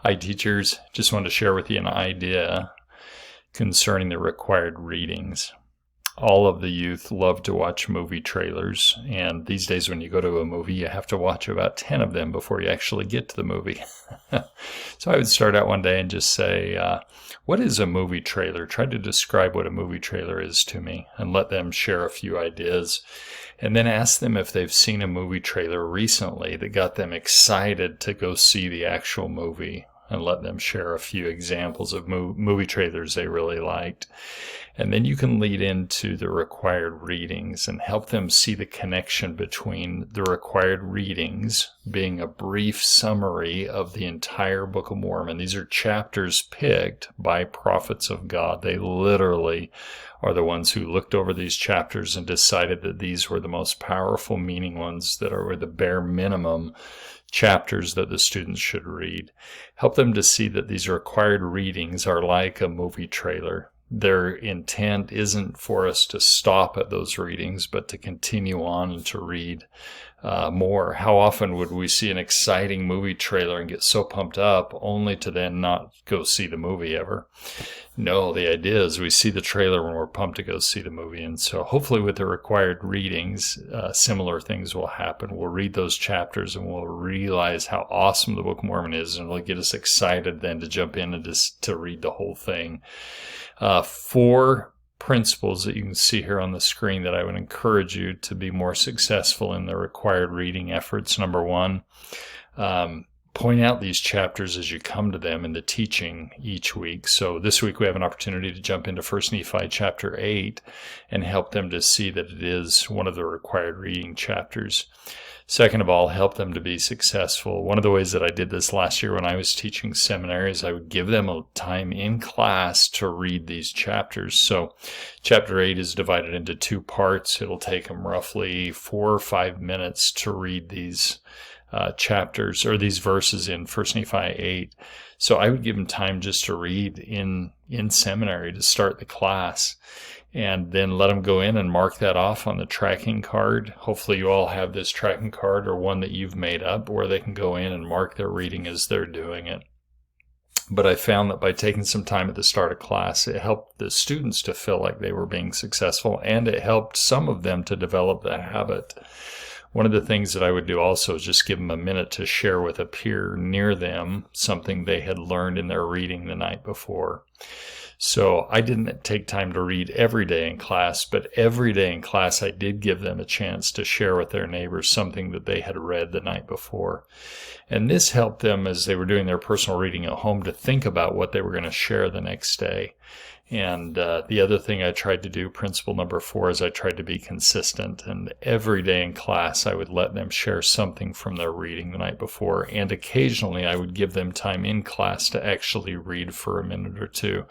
Hi, teachers. Just wanted to share with you an idea concerning the required readings. All of the youth love to watch movie trailers, and these days when you go to a movie, you have to watch about 10 of them before you actually get to the movie. So I would start out one day and just say, what is a movie trailer? Try to describe what a movie trailer is to me and let them share a few ideas. And then ask them if they've seen a movie trailer recently that got them excited to go see the actual movie, and let them share a few examples of movie trailers they really liked. And then you can lead into the required readings and help them see the connection between the required readings being a brief summary of the entire Book of Mormon. These are chapters picked by prophets of God. They literally are the ones who looked over these chapters and decided that these were the most powerful meaning ones that are the bare minimum chapters that the students should read. Help them to see that these required readings are like a movie trailer. Their intent isn't for us to stop at those readings, but to continue on and to read more. How often would we see an exciting movie trailer and get so pumped up only to then not go see the movie ever? No, the idea is we see the trailer when we're pumped to go see the movie. And so hopefully with the required readings, similar things will happen. We'll read those chapters and we'll realize how awesome the Book of Mormon is, and it'll get us excited then to jump in and to read the whole thing. 4 principles that you can see here on the screen that I would encourage you to be more successful in the required reading efforts. Number 1, point out these chapters as you come to them in the teaching each week. So this week we have an opportunity to jump into 1 Nephi chapter 8 and help them to see that it is one of the required reading chapters. Second of all, help them to be successful. One of the ways that I did this last year when I was teaching seminaries, I would give them a time in class to read these chapters. So chapter 8 is divided into 2 parts. It'll take them roughly 4 or 5 minutes to read these chapters or these verses in 1 Nephi 8. So I would give them time just to read in seminary to start the class, and then let them go in and mark that off on the tracking card. Hopefully you all have this tracking card or one that you've made up where they can go in and mark their reading as they're doing it. But I found that by taking some time at the start of class, it helped the students to feel like they were being successful, and it helped some of them to develop that habit. One of the things that I would do also is just give them a minute to share with a peer near them something they had learned in their reading the night before. So I didn't take time to read every day in class, but every day in class I did give them a chance to share with their neighbors something that they had read the night before. And this helped them as they were doing their personal reading at home to think about what they were going to share the next day. And the other thing I tried to do, principle number 4, is I tried to be consistent. And every day in class, I would let them share something from their reading the night before. And occasionally, I would give them time in class to actually read for a minute or 2.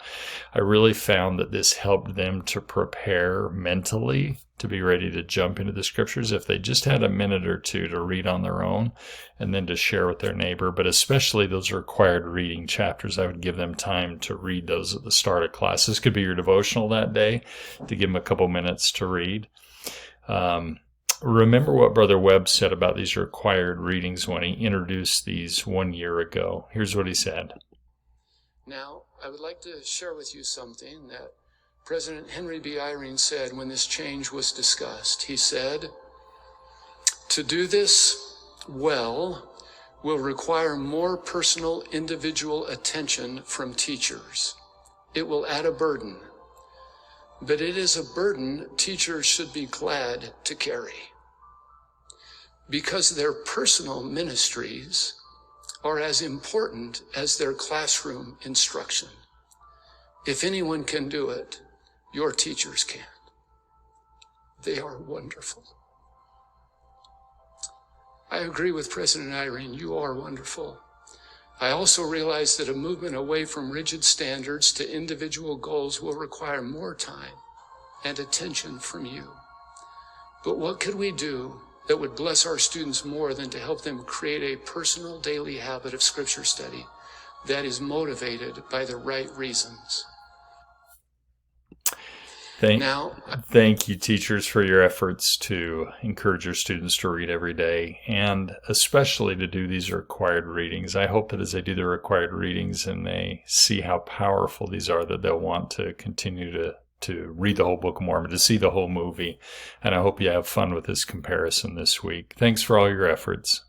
I really found that this helped them to prepare mentally to be ready to jump into the scriptures if they just had a minute or 2 to read on their own and then to share with their neighbor. But especially those required reading chapters, I would give them time to read those at the start of class. This could be your devotional that day, to give them a couple minutes to read. Remember what Brother Webb said about these required readings when he introduced these 1 year ago. Here's what he said. Now, I would like to share with you something that President Henry B. Eyring said when this change was discussed. He said, "To do this well will require more personal individual attention from teachers. It will add a burden, but it is a burden teachers should be glad to carry, because their personal ministries are as important as their classroom instruction. If anyone can do it, your teachers can. They are wonderful." I agree with President Eyring. You are wonderful. I also realize that a movement away from rigid standards to individual goals will require more time and attention from you. But what could we do that would bless our students more than to help them create a personal daily habit of scripture study that is motivated by the right reasons? Thank, Now, thank you, teachers, for your efforts to encourage your students to read every day, and especially to do these required readings. I hope that as they do the required readings and they see how powerful these are, that they'll want to continue to read the whole Book of Mormon, to see the whole movie. And I hope you have fun with this comparison this week. Thanks for all your efforts.